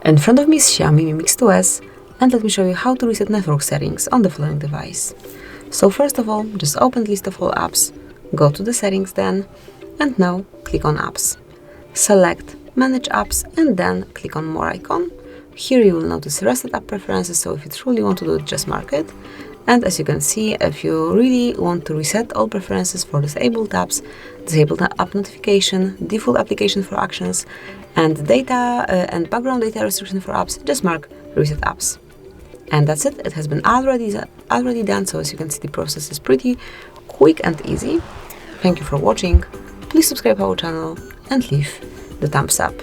In front of me is XIAOMI Mi Mix 2S, and let me show you how to reset network settings on the following device. So first of all, just open the list of all apps, go to the settings then, and now click on apps. Select manage apps and then click on more icon. Here you will notice reset app preferences, so if you truly want to do it, just mark it. And as you can see, if you really want to reset all preferences for disabled apps, disabled app notification, default application for actions, and data and background data restriction for apps, just mark reset apps. And that's it. It has been already done, so as you can see, the process is pretty quick and easy. Thank you for watching. Please subscribe our channel and leave the thumbs up.